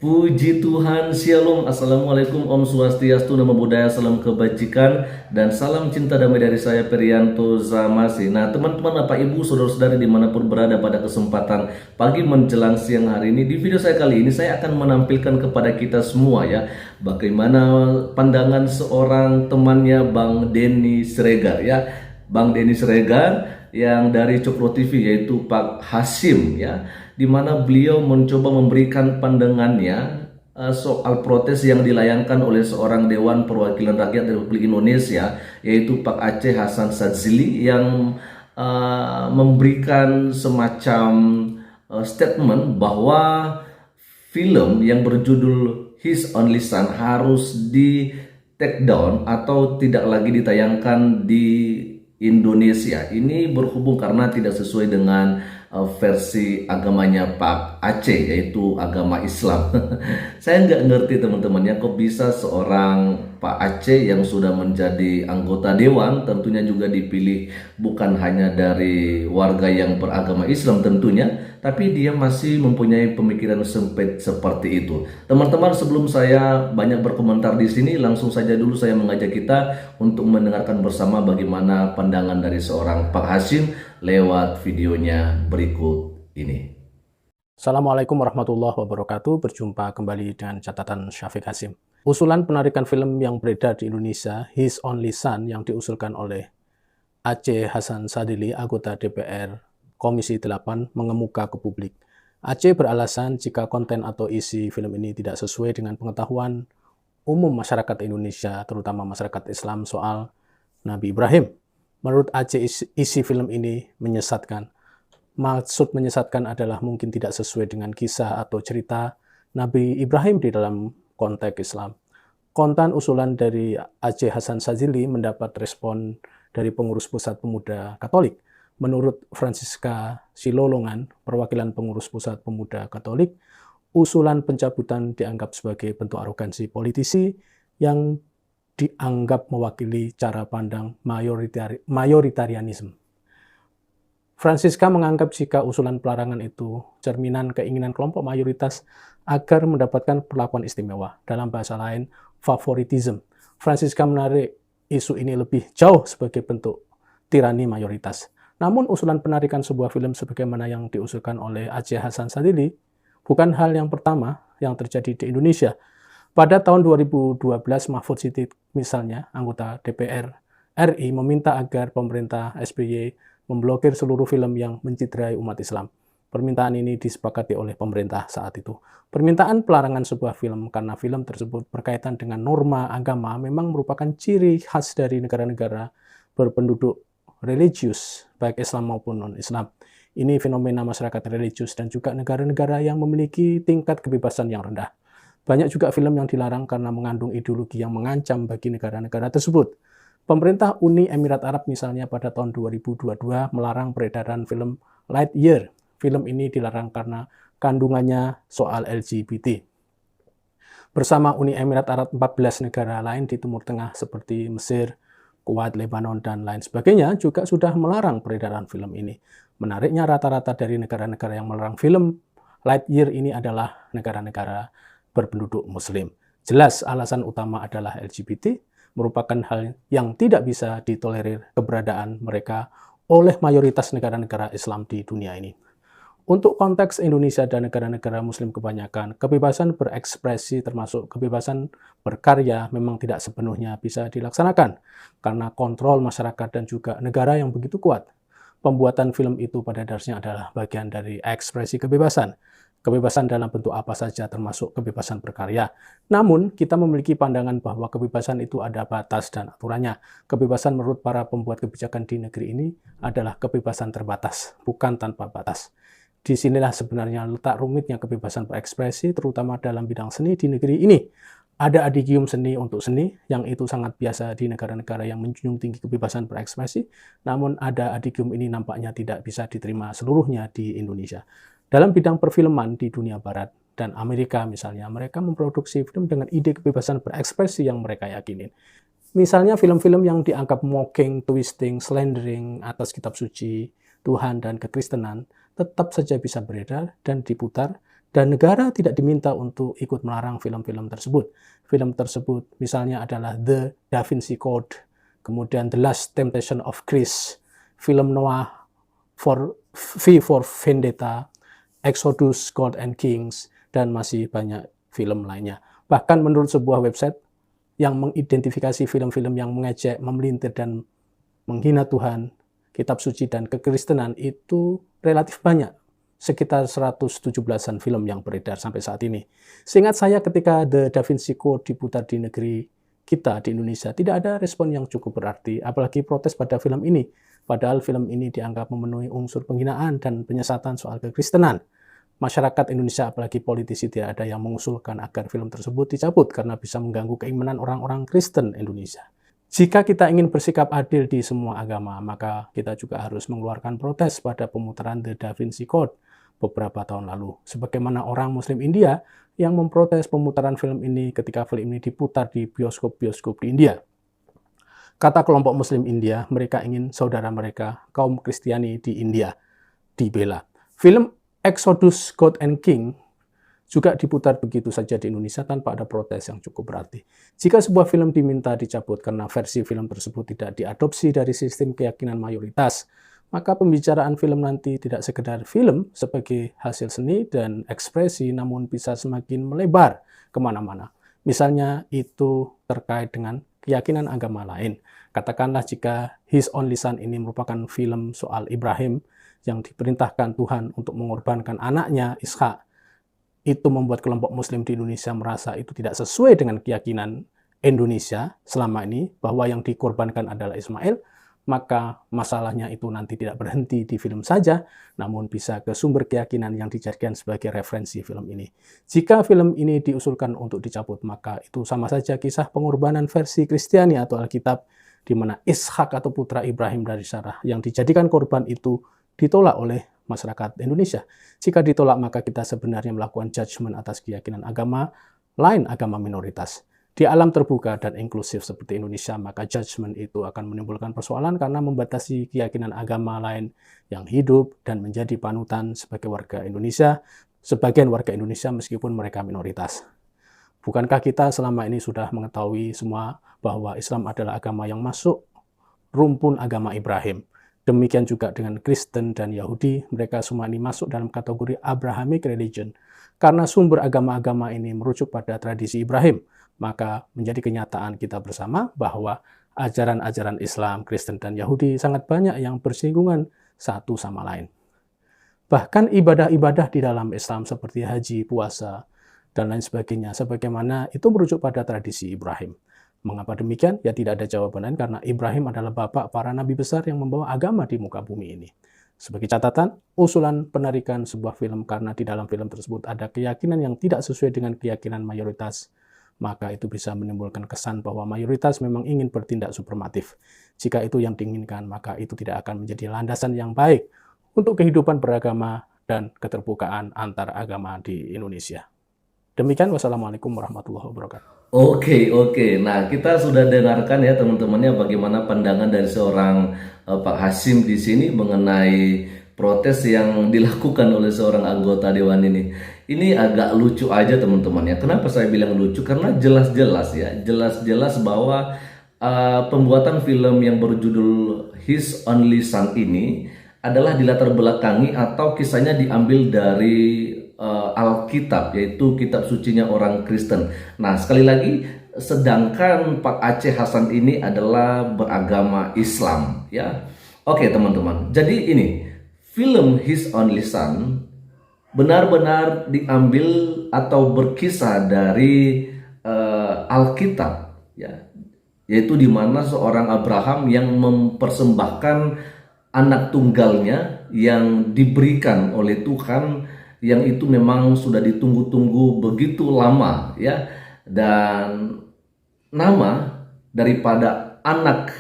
Puji Tuhan, Shalom, Assalamualaikum, Om Swastiastu, Namo Buddhaya, Salam Kebajikan, dan salam cinta damai dari saya, Perianto Zamasi. Nah, teman-teman, Bapak Ibu, Saudara-saudari dimanapun berada pada kesempatan pagi menjelang siang hari ini, di video saya kali ini, saya akan menampilkan kepada kita semua ya, bagaimana pandangan seorang temannya Bang Denny Siregar ya. Bang Denny Siregar yang dari Cokro TV, yaitu Pak Hasyim ya, di mana beliau mencoba memberikan pandangannya soal protes yang dilayangkan oleh seorang Dewan Perwakilan Rakyat Republik Indonesia, yaitu Pak Aceh Hasan Sadzili, yang memberikan semacam statement bahwa film yang berjudul His Only Son harus di take down atau tidak lagi ditayangkan di Indonesia. Ini berhubung karena tidak sesuai dengan versi agamanya Pak Aceh, yaitu agama Islam. Saya nggak ngerti teman-teman ya, kok bisa seorang Pak Aceh yang sudah menjadi anggota dewan, tentunya juga dipilih bukan hanya dari warga yang beragama Islam tentunya, tapi dia masih mempunyai pemikiran sempit seperti itu. Teman-teman, sebelum saya banyak berkomentar di sini, langsung saja dulu saya mengajak kita untuk mendengarkan bersama bagaimana pandangan dari seorang Pak Hasyim lewat videonya berikut ini. Assalamualaikum warahmatullahi wabarakatuh. Berjumpa kembali dengan catatan Syafiq Hasyim. Usulan penarikan film yang beredar di Indonesia, His Only Son, yang diusulkan oleh Aceh Hasan Sadzili, anggota DPR Komisi 8, mengemuka ke publik. Aceh beralasan jika konten atau isi film ini tidak sesuai dengan pengetahuan umum masyarakat Indonesia, terutama masyarakat Islam, soal Nabi Ibrahim. Menurut Aceh, isi film ini menyesatkan. Maksud menyesatkan adalah mungkin tidak sesuai dengan kisah atau cerita Nabi Ibrahim di dalam konteks Islam. Konten usulan dari Aceh Hasan Sadzili mendapat respon dari pengurus Pusat Pemuda Katolik. Menurut Francisca Silolongan, perwakilan pengurus Pusat Pemuda Katolik, usulan pencabutan dianggap sebagai bentuk arogansi politisi yang dianggap mewakili cara pandang mayoritarianisme. Francisca menganggap jika usulan pelarangan itu cerminan keinginan kelompok mayoritas agar mendapatkan perlakuan istimewa, dalam bahasa lain, favoritism. Francisca menarik isu ini lebih jauh sebagai bentuk tirani mayoritas. Namun usulan penarikan sebuah film sebagaimana yang diusulkan oleh Aceh Hasan Sadzili bukan hal yang pertama yang terjadi di Indonesia. Pada tahun 2012, Mahfud Siddiq misalnya, anggota DPR RI, meminta agar pemerintah SBY memblokir seluruh film yang menciderai umat Islam. Permintaan ini disepakati oleh pemerintah saat itu. Permintaan pelarangan sebuah film karena film tersebut berkaitan dengan norma agama memang merupakan ciri khas dari negara-negara berpenduduk religius, baik Islam maupun non-Islam. Ini fenomena masyarakat religius dan juga negara-negara yang memiliki tingkat kebebasan yang rendah. Banyak juga film yang dilarang karena mengandung ideologi yang mengancam bagi negara-negara tersebut. Pemerintah Uni Emirat Arab misalnya pada tahun 2022 melarang peredaran film Lightyear. Film ini dilarang karena kandungannya soal LGBT. Bersama Uni Emirat Arab, 14 negara lain di Timur Tengah seperti Mesir, Kuwait, Lebanon, dan lain sebagainya juga sudah melarang peredaran film ini. Menariknya, rata-rata dari negara-negara yang melarang film Lightyear ini adalah negara-negara berpenduduk Muslim. Jelas alasan utama adalah LGBT, merupakan hal yang tidak bisa ditolerir keberadaan mereka oleh mayoritas negara-negara Islam di dunia ini. Untuk konteks Indonesia dan negara-negara Muslim kebanyakan, kebebasan berekspresi termasuk kebebasan berkarya memang tidak sepenuhnya bisa dilaksanakan karena kontrol masyarakat dan juga negara yang begitu kuat. Pembuatan film itu pada dasarnya adalah bagian dari ekspresi kebebasan. Kebebasan dalam bentuk apa saja termasuk kebebasan berkarya. Namun, kita memiliki pandangan bahwa kebebasan itu ada batas dan aturannya. Kebebasan menurut para pembuat kebijakan di negeri ini adalah kebebasan terbatas, bukan tanpa batas. Disinilah sebenarnya letak rumitnya kebebasan berekspresi, terutama dalam bidang seni di negeri ini. Ada adigium seni untuk seni, yang itu sangat biasa di negara-negara yang menjunjung tinggi kebebasan berekspresi, namun ada adigium ini nampaknya tidak bisa diterima seluruhnya di Indonesia. Dalam bidang perfilman di dunia barat dan Amerika misalnya, mereka memproduksi film dengan ide kebebasan berekspresi yang mereka yakinin. Misalnya film-film yang dianggap mocking, twisting, slandering atas kitab suci, Tuhan, dan kekristenan, tetap saja bisa beredar dan diputar dan negara tidak diminta untuk ikut melarang film-film tersebut. Film tersebut misalnya adalah The Da Vinci Code, kemudian The Last Temptation of Christ, film Noah V for Vendetta, Exodus, God and Kings, dan masih banyak film lainnya. Bahkan menurut sebuah website yang mengidentifikasi film-film yang mengejek, memelintir, dan menghina Tuhan, kitab suci, dan kekristenan itu relatif banyak. Sekitar 117-an film yang beredar sampai saat ini. Seingat saya ketika The Da Vinci Code diputar di negeri kita di Indonesia, tidak ada respon yang cukup berarti, apalagi protes pada film ini. Padahal film ini dianggap memenuhi unsur penghinaan dan penyesatan soal kekristenan. Masyarakat Indonesia, apalagi politisi, tidak ada yang mengusulkan agar film tersebut dicabut karena bisa mengganggu keimanan orang-orang Kristen Indonesia. Jika kita ingin bersikap adil di semua agama, maka kita juga harus mengeluarkan protes pada pemutaran The Da Vinci Code beberapa tahun lalu. Sebagaimana orang Muslim India yang memprotes pemutaran film ini ketika film ini diputar di bioskop-bioskop di India. Kata kelompok Muslim India, mereka ingin saudara mereka, kaum Kristiani di India, dibela. Film Exodus, God and King juga diputar begitu saja di Indonesia tanpa ada protes yang cukup berarti. Jika sebuah film diminta dicabut karena versi film tersebut tidak diadopsi dari sistem keyakinan mayoritas, maka pembicaraan film nanti tidak sekedar film sebagai hasil seni dan ekspresi, namun bisa semakin melebar kemana-mana. Misalnya itu terkait dengan keyakinan agama lain. Katakanlah jika His Only Son ini merupakan film soal Ibrahim yang diperintahkan Tuhan untuk mengorbankan anaknya Ishak, itu membuat kelompok Muslim di Indonesia merasa itu tidak sesuai dengan keyakinan Indonesia selama ini, bahwa yang dikorbankan adalah Ismail, maka masalahnya itu nanti tidak berhenti di film saja, namun bisa ke sumber keyakinan yang dijadikan sebagai referensi film ini. Jika film ini diusulkan untuk dicabut, maka itu sama saja kisah pengorbanan versi Kristiani atau Alkitab, di mana Ishak atau putra Ibrahim dari Sarah yang dijadikan korban itu ditolak oleh masyarakat Indonesia. Jika ditolak, maka kita sebenarnya melakukan judgment atas keyakinan agama lain, agama minoritas. Di alam terbuka dan inklusif seperti Indonesia, maka judgment itu akan menimbulkan persoalan karena membatasi keyakinan agama lain yang hidup dan menjadi panutan sebagai warga Indonesia, sebagian warga Indonesia meskipun mereka minoritas. Bukankah kita selama ini sudah mengetahui semua bahwa Islam adalah agama yang masuk rumpun agama Ibrahim? Demikian juga dengan Kristen dan Yahudi, mereka semua ini masuk dalam kategori Abrahamic religion. Karena sumber agama-agama ini merujuk pada tradisi Ibrahim, maka menjadi kenyataan kita bersama bahwa ajaran-ajaran Islam, Kristen, dan Yahudi sangat banyak yang bersinggungan satu sama lain. Bahkan ibadah-ibadah di dalam Islam seperti haji, puasa, dan lain sebagainya, sebagaimana itu merujuk pada tradisi Ibrahim. Mengapa demikian? Ya tidak ada jawaban lain, karena Ibrahim adalah bapak para nabi besar yang membawa agama di muka bumi ini. Sebagai catatan, usulan penarikan sebuah film karena di dalam film tersebut ada keyakinan yang tidak sesuai dengan keyakinan mayoritas, maka itu bisa menimbulkan kesan bahwa mayoritas memang ingin bertindak suprematif. Jika itu yang diinginkan, maka itu tidak akan menjadi landasan yang baik untuk kehidupan beragama dan keterbukaan antar agama di Indonesia. Demikian, wassalamualaikum warahmatullahi wabarakatuh. Oke. Nah, kita sudah dengarkan ya teman-temannya bagaimana pandangan dari seorang Pak Hasyim di sini mengenai protes yang dilakukan oleh seorang anggota dewan ini. Ini agak lucu aja teman-teman ya. Kenapa saya bilang lucu? Karena jelas-jelas bahwa pembuatan film yang berjudul His Only Son ini adalah dilatar belakangi atau kisahnya diambil dari Alkitab, yaitu kitab sucinya orang Kristen. Nah, sekali lagi, sedangkan Pak Aceh Hasan ini adalah beragama Islam ya. Oke teman-teman, jadi ini film His Only Son benar-benar diambil atau berkisah dari Alkitab ya, yaitu di mana seorang Abraham yang mempersembahkan anak tunggalnya yang diberikan oleh Tuhan, yang itu memang sudah ditunggu-tunggu begitu lama ya. Dan nama daripada anak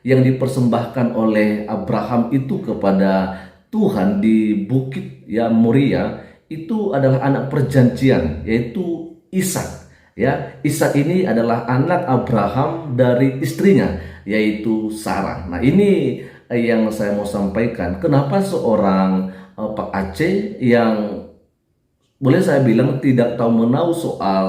yang dipersembahkan oleh Abraham itu kepada Tuhan di bukit ya Moria itu adalah anak perjanjian, yaitu Ishak ya. Ishak ini adalah anak Abraham dari istrinya yaitu Sarah. Nah, ini yang saya mau sampaikan, kenapa seorang Pak Aceh yang boleh saya bilang tidak tahu menahu soal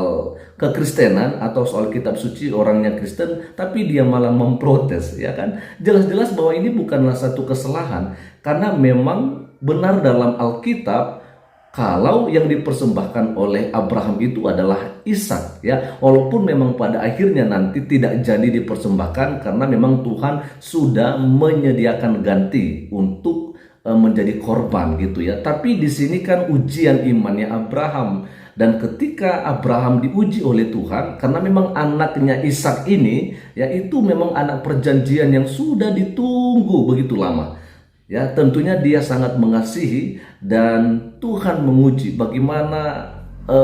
kekristenan atau soal kitab suci, orangnya Kristen tapi dia malah memprotes, ya kan? Jelas-jelas bahwa ini bukanlah satu kesalahan, karena memang benar dalam Alkitab kalau yang dipersembahkan oleh Abraham itu adalah Ishak, ya. Walaupun memang pada akhirnya nanti tidak jadi dipersembahkan karena memang Tuhan sudah menyediakan ganti untuk menjadi korban gitu ya. Tapi di sini kan ujian imannya Abraham, dan ketika Abraham diuji oleh Tuhan karena memang anaknya Ishak ini ya itu memang anak perjanjian yang sudah ditunggu begitu lama. Ya, tentunya dia sangat mengasihi, dan Tuhan menguji bagaimana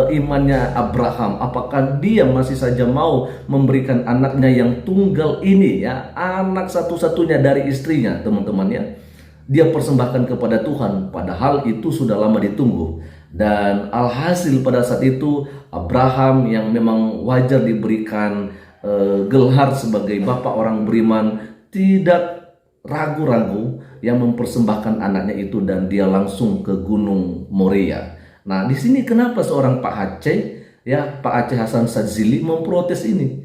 imannya Abraham. Apakah dia masih saja mau memberikan anaknya yang tunggal ini, ya, anak satu-satunya dari istrinya, teman-teman ya. Dia persembahkan kepada Tuhan, padahal itu sudah lama ditunggu. Dan alhasil pada saat itu Abraham yang memang wajar diberikan gelar sebagai bapak orang beriman tidak ragu-ragu yang mempersembahkan anaknya itu, dan dia langsung ke Gunung Moria. Nah, di sini kenapa seorang Pak Aceh, ya, Pak Aceh Hasan Sadzili memprotes ini?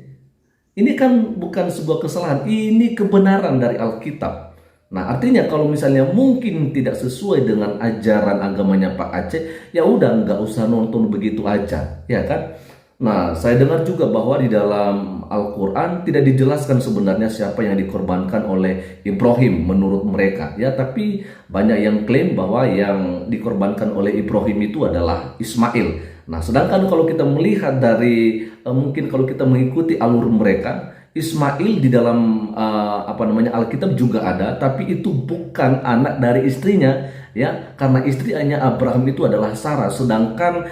Ini kan bukan sebuah kesalahan, ini kebenaran dari Alkitab. Nah, artinya kalau misalnya mungkin tidak sesuai dengan ajaran agamanya Pak Aceh, ya udah nggak usah nonton begitu aja, ya kan? Nah, saya dengar juga bahwa di dalam Al-Quran tidak dijelaskan sebenarnya siapa yang dikorbankan oleh Ibrahim menurut mereka, ya. Tapi banyak yang klaim bahwa yang dikorbankan oleh Ibrahim itu adalah Ismail. Nah, sedangkan kalau kita melihat dari mungkin kalau kita mengikuti alur mereka, Ismail di dalam Alkitab juga ada, tapi itu bukan anak dari istrinya, ya, karena istrinya Abraham itu adalah Sarah, sedangkan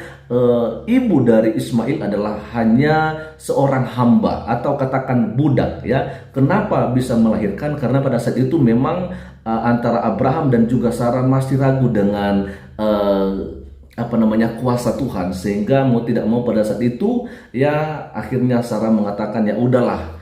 ibu dari Ismail adalah hanya seorang hamba atau katakan budak, ya. Kenapa bisa melahirkan? Karena pada saat itu memang antara Abraham dan juga Sarah masih ragu dengan kuasa Tuhan, sehingga mau tidak mau pada saat itu ya akhirnya Sarah mengatakan ya udahlah,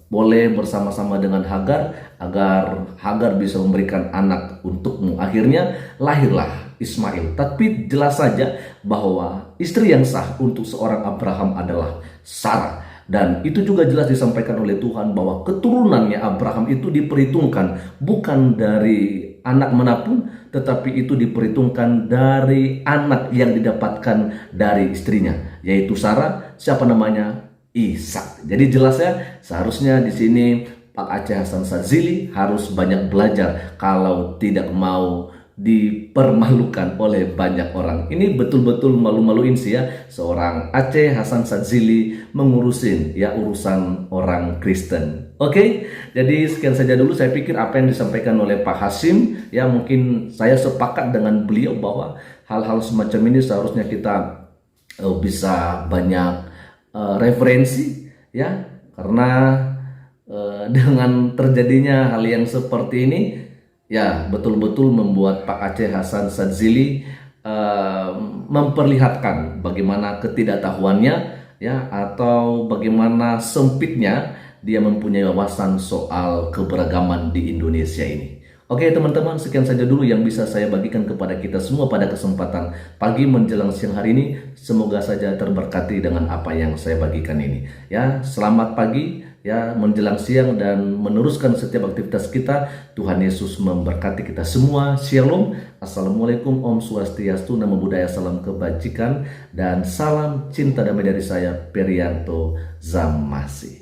boleh bersama-sama dengan Hagar agar Hagar bisa memberikan anak untukmu. Akhirnya lahirlah Ismail. Tapi jelas saja bahwa istri yang sah untuk seorang Abraham adalah Sarah. Dan itu juga jelas disampaikan oleh Tuhan bahwa keturunannya Abraham itu diperhitungkan bukan dari anak manapun, tetapi itu diperhitungkan dari anak yang didapatkan dari istrinya, yaitu Sarah. Siapa namanya? Ishak. Jadi jelas ya, seharusnya di sini Pak Aceh Hasan Sadzili harus banyak belajar kalau tidak mau dipermalukan oleh banyak orang. Ini betul-betul malu-maluin sih ya, seorang Aceh Hasan Sadzili mengurusin ya urusan orang Kristen. Oke, jadi sekian saja dulu. Saya pikir apa yang disampaikan oleh Pak Hasim, ya mungkin saya sepakat dengan beliau bahwa hal-hal semacam ini seharusnya kita bisa banyak referensi, ya, karena dengan terjadinya hal yang seperti ini ya betul-betul membuat Pak Aceh Hasan Sadzili memperlihatkan bagaimana ketidaktahuannya, ya, atau bagaimana sempitnya dia mempunyai wawasan soal keberagaman di Indonesia ini. Oke teman-teman, sekian saja dulu yang bisa saya bagikan kepada kita semua pada kesempatan pagi menjelang siang hari ini. Semoga saja terberkati dengan apa yang saya bagikan ini. Ya, selamat pagi ya menjelang siang dan meneruskan setiap aktivitas kita. Tuhan Yesus memberkati kita semua. Shalom. Assalamualaikum, Om Swastiastu, Namo Buddhaya, salam kebajikan dan salam cinta damai dari saya, Perianto Zamasi.